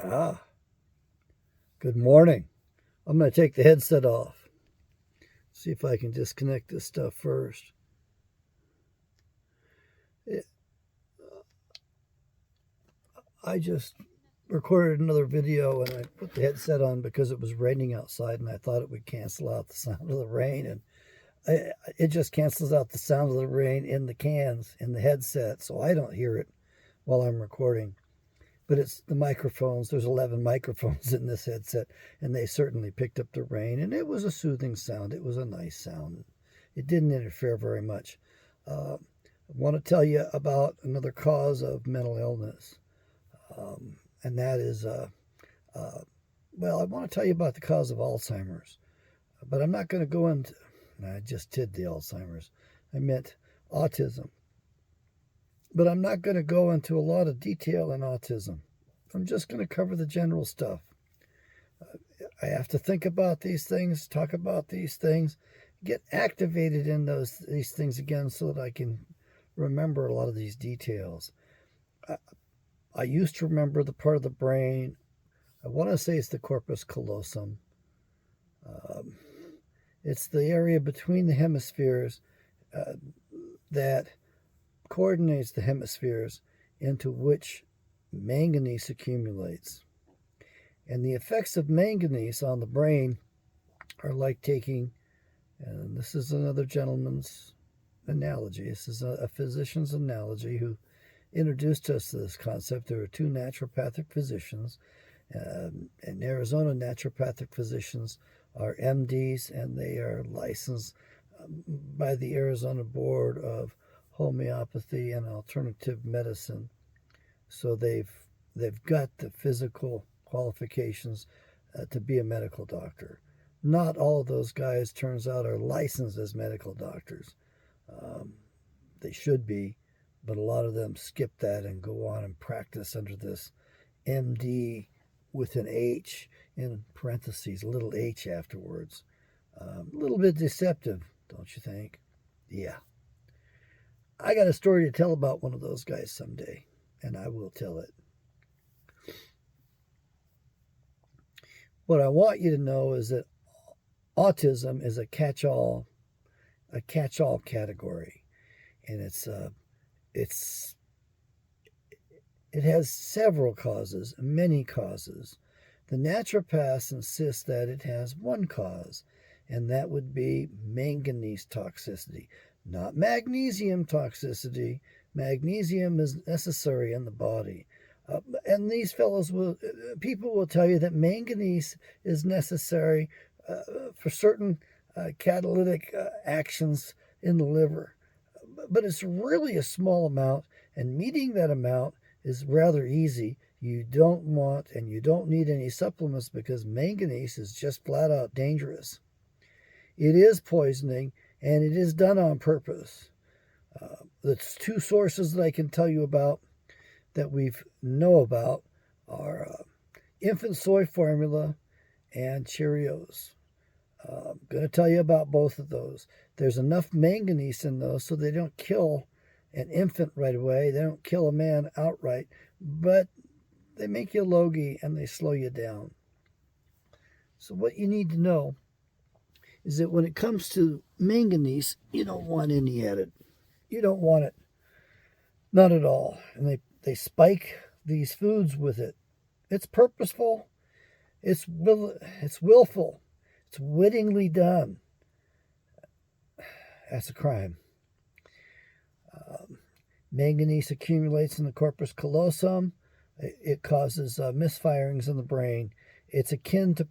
Ah, good morning. I'm going to take the headset off. See if I can disconnect this stuff first. I just recorded another video and I put the headset on because it was raining outside and I thought it would cancel out the sound of the rain. And it just cancels out the sound of the rain in the cans, in the headset, so I don't hear it while I'm recording. But it's the microphones. There's 11 microphones in this headset, and they certainly picked up the rain, and it was a soothing sound. It was a nice sound. It didn't interfere very much. I want to tell you about another cause of mental illness, and that is, well, I want to tell you about the cause of Alzheimer's, but I'm not going to go into, I just did the Alzheimer's. I meant autism. But I'm not going to go into a lot of detail in autism. I'm just going to cover the general stuff. I have to think about these things, talk about these things, get activated in these things again so that I can remember a lot of these details. I used to remember the part of the brain. I want to say it's the corpus callosum. It's the area between the hemispheres that coordinates the hemispheres into which manganese accumulates. And the effects of manganese on the brain are like taking, and this is another gentleman's analogy, this is a physician's analogy who introduced us to this concept. There are two naturopathic physicians. In Arizona, naturopathic physicians are MDs, and they are licensed by the Arizona Board of Homeopathy and Alternative Medicine. So they've got the physical qualifications to be a medical doctor. Not all of those guys, turns out, are licensed as medical doctors. They should be, but a lot of them skip that and go on and practice under this MD with an H in parentheses, a little H afterwards. A little bit deceptive, don't you think? Yeah. I got a story to tell about one of those guys someday, and I will tell it. What I want you to know is that autism is a catch-all category, and it has several causes, many causes. The naturopaths insist that it has one cause, and that would be manganese toxicity. Not magnesium toxicity. Magnesium is necessary in the body. And these people will tell you that manganese is necessary for certain catalytic actions in the liver. But it's really a small amount, and meeting that amount is rather easy. You don't want and you don't need any supplements because manganese is just flat out dangerous. It is poisoning, and it is done on purpose. The two sources that I can tell you about that we know about are infant soy formula and Cheerios. I'm going to tell you about both of those. There's enough manganese in those so they don't kill an infant right away. They don't kill a man outright, but they make you logy and they slow you down. So what you need to know is that when it comes to manganese, you don't want any added. You don't want it. Not at all. And they spike these foods with it. It's purposeful. It's willful. It's wittingly done. That's a crime. Manganese accumulates in the corpus callosum. It causes misfirings in the brain. It's akin to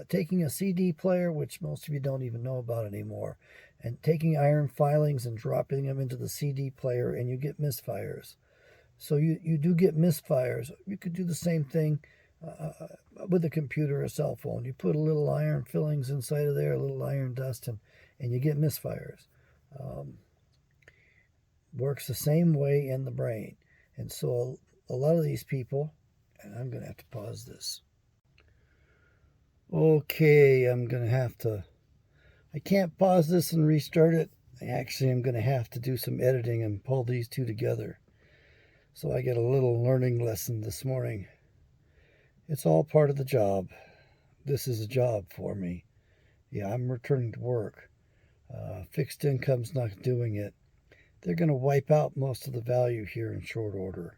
taking a CD player, which most of you don't even know about anymore, and taking iron filings and dropping them into the CD player, and you get misfires. So you do get misfires. You could do the same thing with a computer or a cell phone. You put a little iron fillings inside of there, a little iron dust, and you get misfires. Works the same way in the brain. And so a lot of these people, and I'm going to have to pause this. Okay, I can't pause this and restart it. Actually, I'm going to have to do some editing and pull these two together. So I get a little learning lesson this morning. It's all part of the job. This is a job for me. Yeah, I'm returning to work. Fixed income's not doing it. They're going to wipe out most of the value here in short order.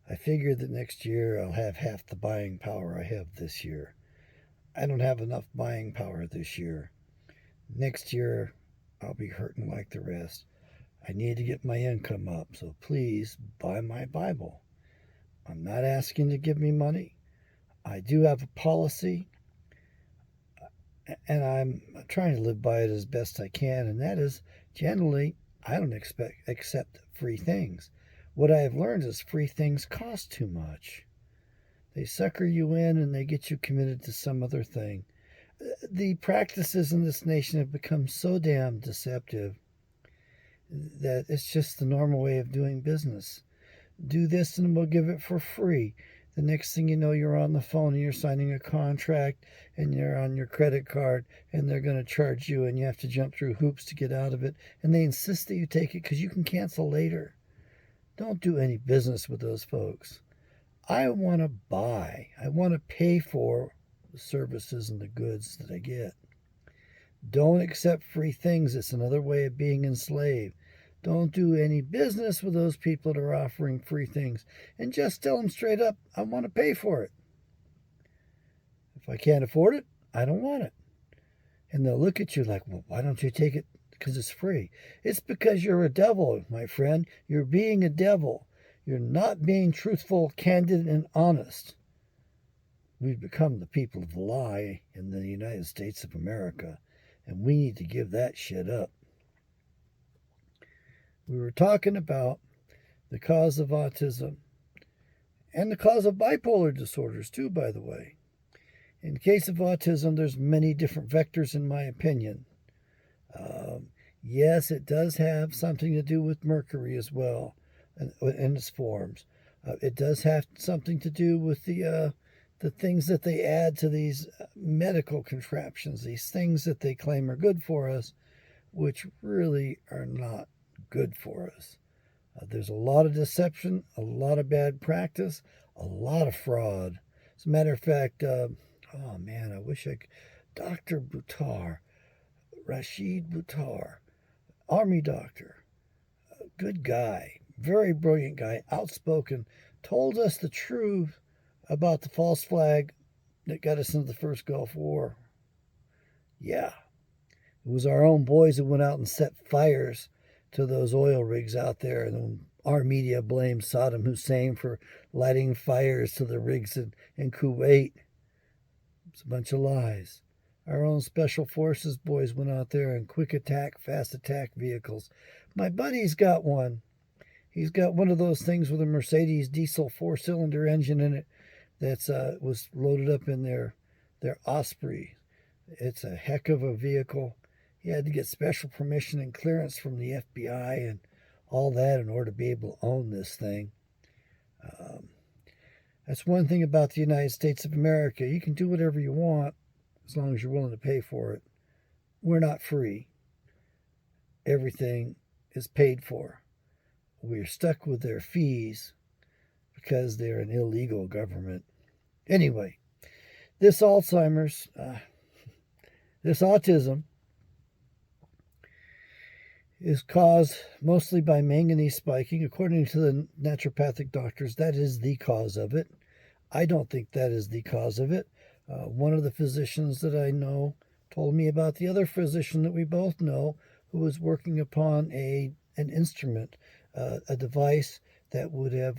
I figure that next year I'll have half the buying power I have this year. I don't have enough buying power this year. Next year I'll be hurting like the rest. I need to get my income up, so please buy my Bible. I'm not asking to give me money. I do have a policy, and I'm trying to live by it as best I can, and that is generally I don't accept free things. What I have learned is free things cost too much. They sucker you in and they get you committed to some other thing. The practices in this nation have become so damn deceptive that it's just the normal way of doing business. Do this and we'll give it for free. The next thing you know, you're on the phone and you're signing a contract and you're on your credit card and they're going to charge you and you have to jump through hoops to get out of it. And they insist that you take it because you can cancel later. Don't do any business with those folks. I want to buy. I want to pay for the services and the goods that I get. Don't accept free things. It's another way of being enslaved. Don't do any business with those people that are offering free things. And just tell them straight up, I want to pay for it. If I can't afford it, I don't want it. And they'll look at you like, well, why don't you take it? Because it's free. It's because you're a devil, my friend. You're being a devil. You're not being truthful, candid, and honest. We've become the people of the lie in the United States of America, and we need to give that shit up. We were talking about the cause of autism and the cause of bipolar disorders, too, by the way. In the case of autism, there's many different vectors, in my opinion. Yes, it does have something to do with mercury as well, in its forms. It does have something to do with the things that they add to these medical contraptions, these things that they claim are good for us, which really are not good for us. There's a lot of deception, a lot of bad practice, a lot of fraud. As a matter of fact, oh man, I wish I could. Dr. Buttar, Rashid Buttar, Army doctor, good guy, very brilliant guy, outspoken, told us the truth about the false flag that got us into the first Gulf War. Yeah, it was our own boys who went out and set fires to those oil rigs out there, and our media blamed Saddam Hussein for lighting fires to the rigs in Kuwait. It's a bunch of lies. Our own special forces boys went out there in quick attack, fast attack vehicles. My buddy's got one. He's got one of those things with a Mercedes diesel 4-cylinder engine in it that's was loaded up in their Osprey. It's a heck of a vehicle. He had to get special permission and clearance from the FBI and all that in order to be able to own this thing. That's one thing about the United States of America. You can do whatever you want as long as you're willing to pay for it. We're not free. Everything is paid for. We're stuck with their fees because they're an illegal government. Anyway, this Alzheimer's, this autism is caused mostly by manganese spiking. According to the naturopathic doctors, that is the cause of it. I don't think that is the cause of it. One of the physicians that I know told me about the other physician that we both know who was working upon an instrument, a device that would have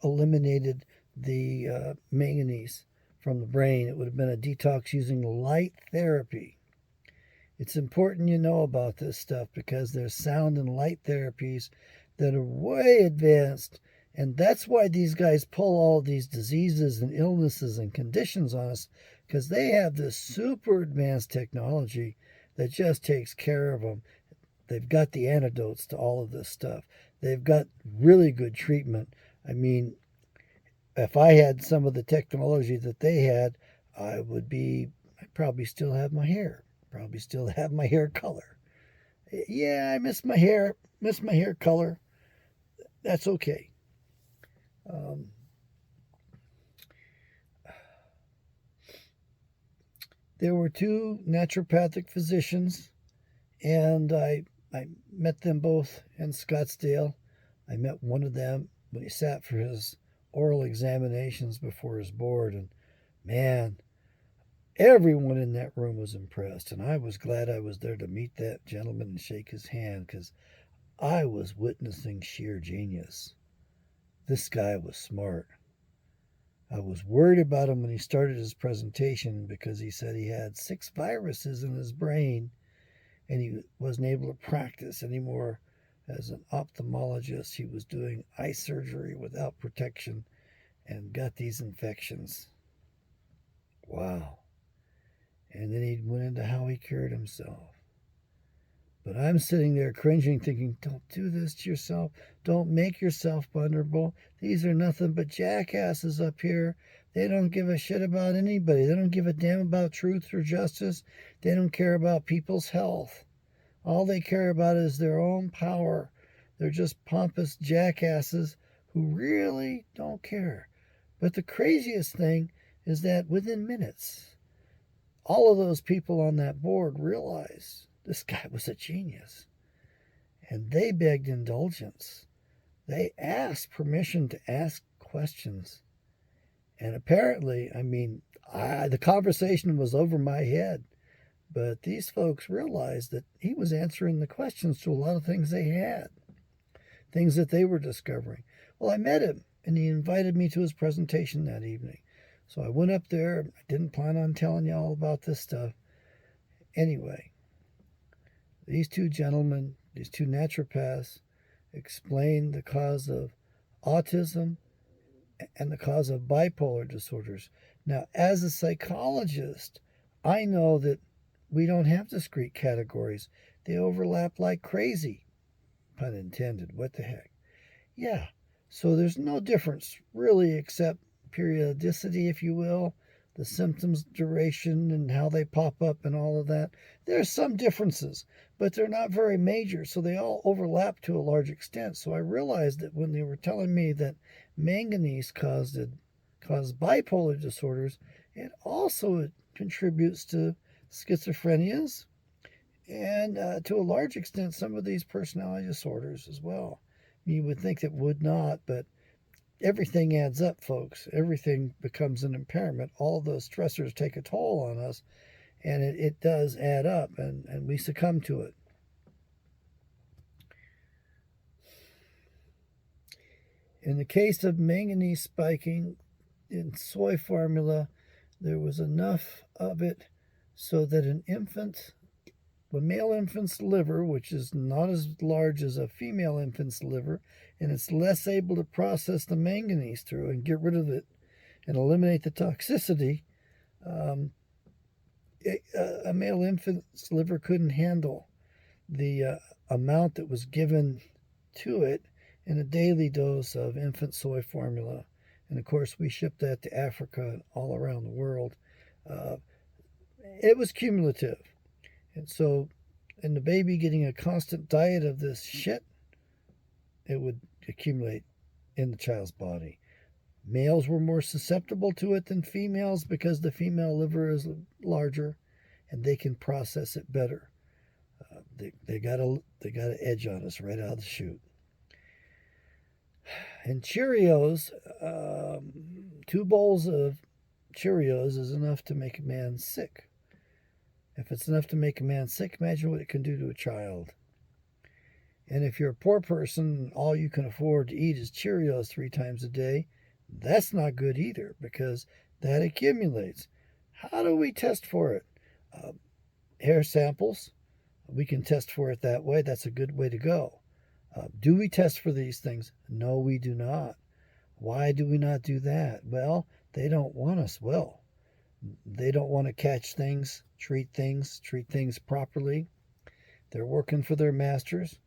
eliminated the manganese from the brain. It would have been a detox using light therapy. It's important you know about this stuff because there's sound and light therapies that are way advanced. And that's why these guys pull all these diseases and illnesses and conditions on us, because they have this super advanced technology that just takes care of them. They've got the antidotes to all of this stuff. They've got really good treatment. I mean, if I had some of the technology that they had, I'd probably still have my hair. Probably still have my hair color. Yeah, I miss my hair color. That's okay. There were two naturopathic physicians, and I met them both in Scottsdale. I met one of them when he sat for his oral examinations before his board, and man, everyone in that room was impressed, and I was glad I was there to meet that gentleman and shake his hand because I was witnessing sheer genius. This guy was smart. I was worried about him when he started his presentation because he said he had 6 viruses in his brain and he wasn't able to practice anymore as an ophthalmologist. He was doing eye surgery without protection and got these infections. Wow. And then he went into how he cured himself. But I'm sitting there cringing, thinking, don't do this to yourself. Don't make yourself vulnerable. These are nothing but jackasses up here. They don't give a shit about anybody. They don't give a damn about truth or justice. They don't care about people's health. All they care about is their own power. They're just pompous jackasses who really don't care. But the craziest thing is that within minutes, all of those people on that board realized this guy was a genius. And they begged indulgence. They asked permission to ask questions. And apparently, the conversation was over my head. But these folks realized that he was answering the questions to a lot of things they had, things that they were discovering. Well, I met him, and he invited me to his presentation that evening. So I went up there. I didn't plan on telling you all about this stuff. Anyway, these two gentlemen, these two naturopaths, explained the cause of autism and the cause of bipolar disorders. Now, as a psychologist, I know that we don't have discrete categories. They overlap like crazy. Pun intended. What the heck? Yeah. So there's no difference really except periodicity, if you will, the symptoms, duration, and how they pop up and all of that. There's some differences, but they're not very major, so they all overlap to a large extent. So I realized that when they were telling me that manganese caused bipolar disorders, it also contributes to schizophrenias and to a large extent some of these personality disorders as well. You would think it would not, but everything adds up, folks. Everything becomes an impairment. All those stressors take a toll on us, and it does add up, and we succumb to it. In the case of manganese spiking in soy formula, there was enough of it so that a male infant's liver, which is not as large as a female infant's liver, and it's less able to process the manganese through and get rid of it and eliminate the toxicity, a male infant's liver couldn't handle the amount that was given to it in a daily dose of infant soy formula. And of course, we shipped that to Africa and all around the world. It was cumulative. And so, in the baby getting a constant diet of this shit, it would accumulate in the child's body. Males were more susceptible to it than females because the female liver is larger and they can process it better. They got an edge on us right out of the chute. And Cheerios, 2 bowls of Cheerios is enough to make a man sick. If it's enough to make a man sick, imagine what it can do to a child. And if you're a poor person, all you can afford to eat is Cheerios 3 times a day, that's not good either because that accumulates. How do we test for it? Hair samples. We can test for it that way. That's a good way to go. Do we test for these things? No, we do not. Why do we not do that? Well, they don't want us well. They don't want to catch things, treat things properly. They're working for their masters.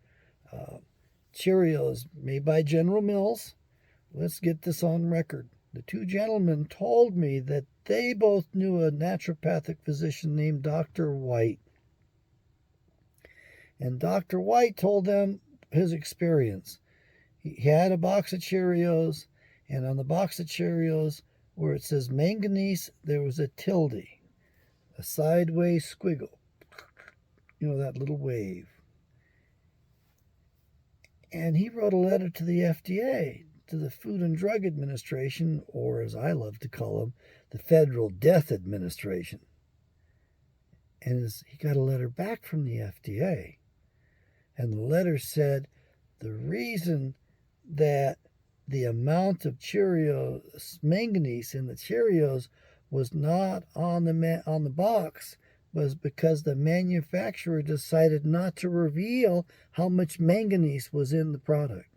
Cheerios made by General Mills. Let's get this on record. The 2 gentlemen told me that they both knew a naturopathic physician named Dr. White. And Dr. White told them his experience. He had a box of Cheerios, and on the box of Cheerios, where it says manganese, there was a tilde. a sideways squiggle, that little wave. And he wrote a letter to the FDA, to the Food and Drug Administration, or as I love to call them, the Federal Death Administration. And he got a letter back from the FDA. And the letter said the reason that the amount of Cheerios, manganese in the Cheerios, was not on the box was because the manufacturer decided not to reveal how much manganese was in the product.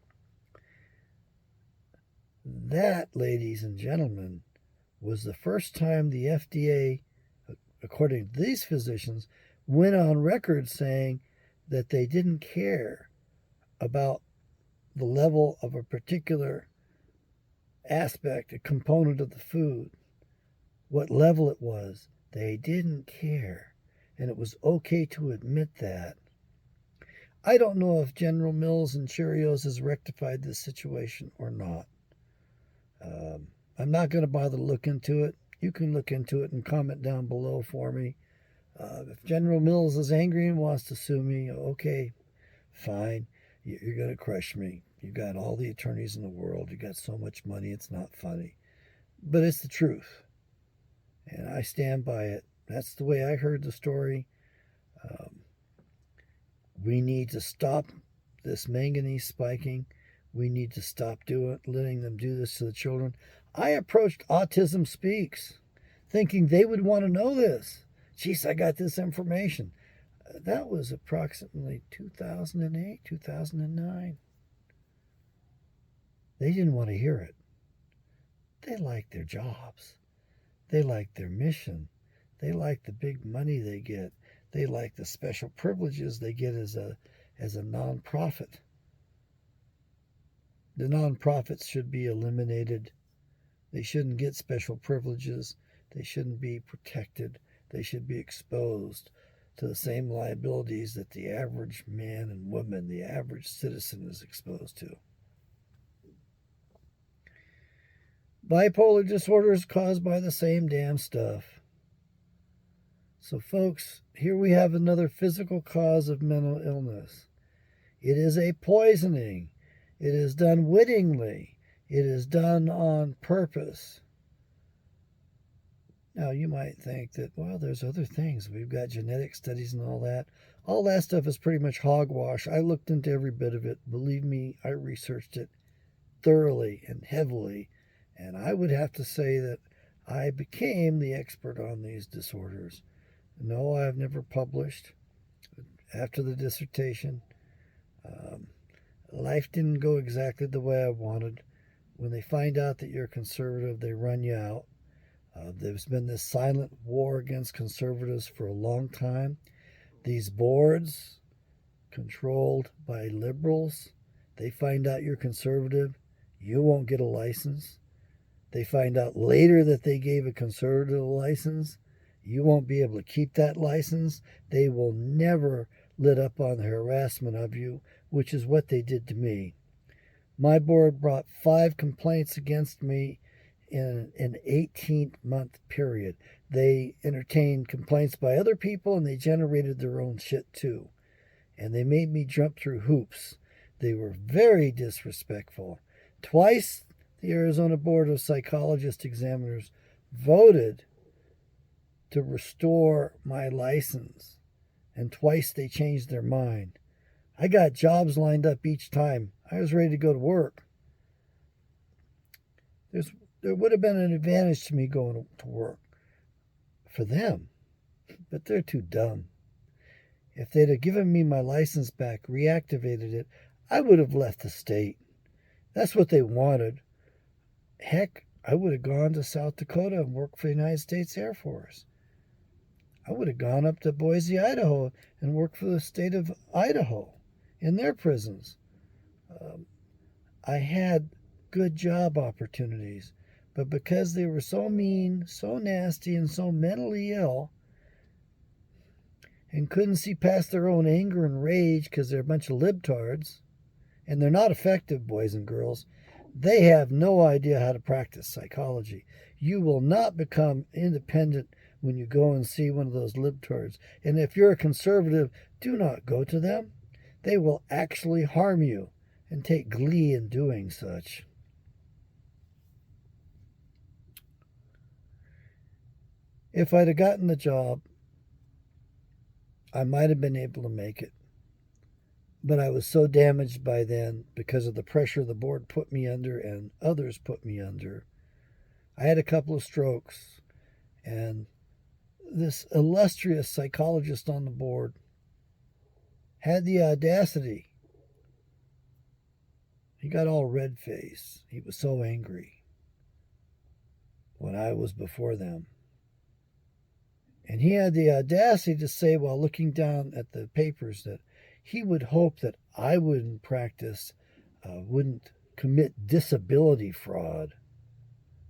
That, ladies and gentlemen, was the first time the FDA, according to these physicians, went on record saying that they didn't care about the level of a particular aspect, a component of the food, what level it was. They didn't care, and it was okay to admit that. I don't know if General Mills and Cheerios has rectified this situation or not. I'm not going to bother to look into it. You can look into it and comment down below for me. If General Mills is angry and wants to sue me, okay, fine. You're going to crush me. You've got all the attorneys in the world. You got so much money, it's not funny. But it's the truth. And I stand by it. That's the way I heard the story. We need to stop this manganese spiking. We need to stop letting them do this to the children. I approached Autism Speaks thinking they would want to know this. Jeez, I got this information. That was approximately 2008, 2009. They didn't want to hear it. They liked their jobs. They like their mission. They like the big money they get. They like the special privileges they get as a nonprofit. The nonprofits should be eliminated. They shouldn't get special privileges. They shouldn't be protected. They should be exposed to the same liabilities that the average man and woman, the average citizen, is exposed to. Bipolar disorder is caused by the same damn stuff. So, folks, here we have another physical cause of mental illness. It is a poisoning. It is done wittingly. It is done on purpose. Now, you might think that, well, there's other things. We've got genetic studies and all that. All that stuff is pretty much hogwash. I looked into every bit of it. Believe me, I researched it thoroughly and heavily. And I would have to say that I became the expert on these disorders. No, I've never published. After the dissertation, life didn't go exactly the way I wanted. When they find out that you're conservative, they run you out. There's been this silent war against conservatives for a long time. These boards, controlled by liberals, they find out you're conservative, you won't get a license. They find out later that they gave a conservative a license, you won't be able to keep that license. They will never let up on the harassment of you, which is what they did to me. My board brought 5 complaints against me in an 18-month period. They entertained complaints by other people, and they generated their own shit too. And they made me jump through hoops. They were very disrespectful. Twice, the Arizona Board of Psychologist Examiners voted to restore my license, and twice they changed their mind. I got jobs lined up each time. I was ready to go to work. There would have been an advantage to me going to work for them, but they're too dumb. If they'd have given me my license back, reactivated it, I would have left the state. That's what they wanted. Heck, I would have gone to South Dakota and worked for the United States Air Force. I would have gone up to Boise, Idaho, and worked for the state of Idaho in their prisons. I had good job opportunities, but because they were so mean, so nasty, and so mentally ill, and couldn't see past their own anger and rage because they're a bunch of libtards, and they're not effective, boys and girls. They have no idea how to practice psychology. You will not become independent when you go and see one of those libtards. And if you're a conservative, do not go to them. They will actually harm you and take glee in doing such. If I'd have gotten the job, I might have been able to make it. But I was so damaged by then because of the pressure the board put me under and others put me under. I had a couple of strokes, and this illustrious psychologist on the board had the audacity. He got all red-faced. He was so angry when I was before them. And he had the audacity to say, while looking down at the papers, that he would hope that I wouldn't wouldn't commit disability fraud.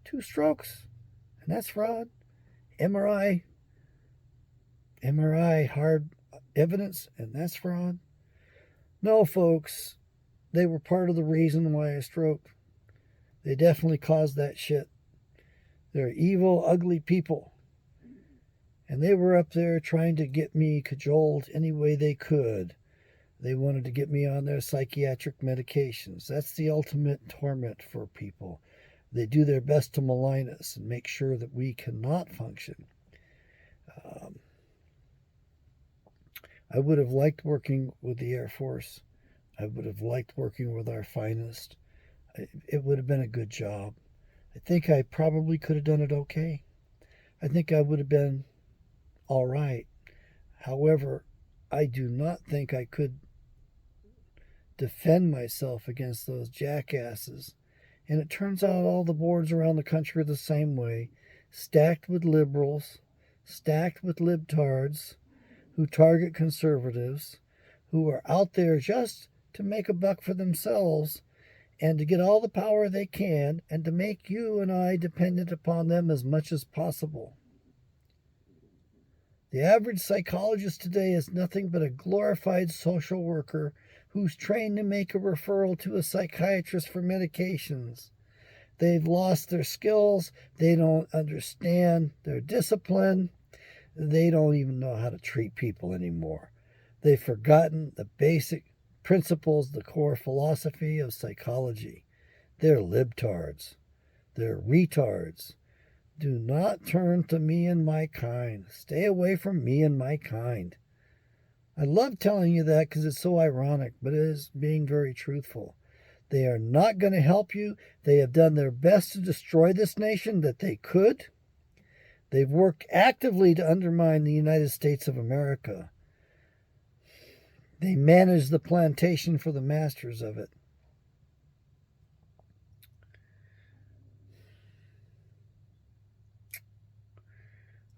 2 strokes, and that's fraud. MRI hard evidence, and that's fraud. No, folks, they were part of the reason why I stroked. They definitely caused that shit. They're evil, ugly people. And they were up there trying to get me cajoled any way they could. They wanted to get me on their psychiatric medications. That's the ultimate torment for people. They do their best to malign us and make sure that we cannot function. I would have liked working with the Air Force. I would have liked working with our finest. It would have been a good job. I think I probably could have done it okay. I think I would have been all right. However, I do not think I could defend myself against those jackasses. And it turns out all the boards around the country are the same way, stacked with liberals, stacked with libtards who target conservatives, who are out there just to make a buck for themselves and to get all the power they can and to make you and I dependent upon them as much as possible. The average psychologist today is nothing but a glorified social worker who's trained to make a referral to a psychiatrist for medications. They've lost their skills. They don't understand their discipline. They don't even know how to treat people anymore. They've forgotten the basic principles, the core philosophy of psychology. They're libtards. They're retards. Do not turn to me and my kind. Stay away from me and my kind. I love telling you that because it's so ironic, but it is being very truthful. They are not going to help you. They have done their best to destroy this nation that they could. They've worked actively to undermine the United States of America. They manage the plantation for the masters of it.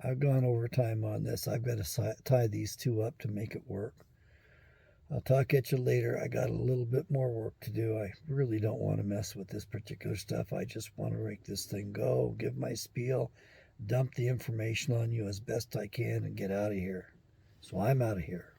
I've gone over time on this. I've got to tie these two up to make it work. I'll talk at you later. I got a little bit more work to do. I really don't want to mess with this particular stuff. I just want to make this thing go, give my spiel, dump the information on you as best I can, and get out of here. So I'm out of here.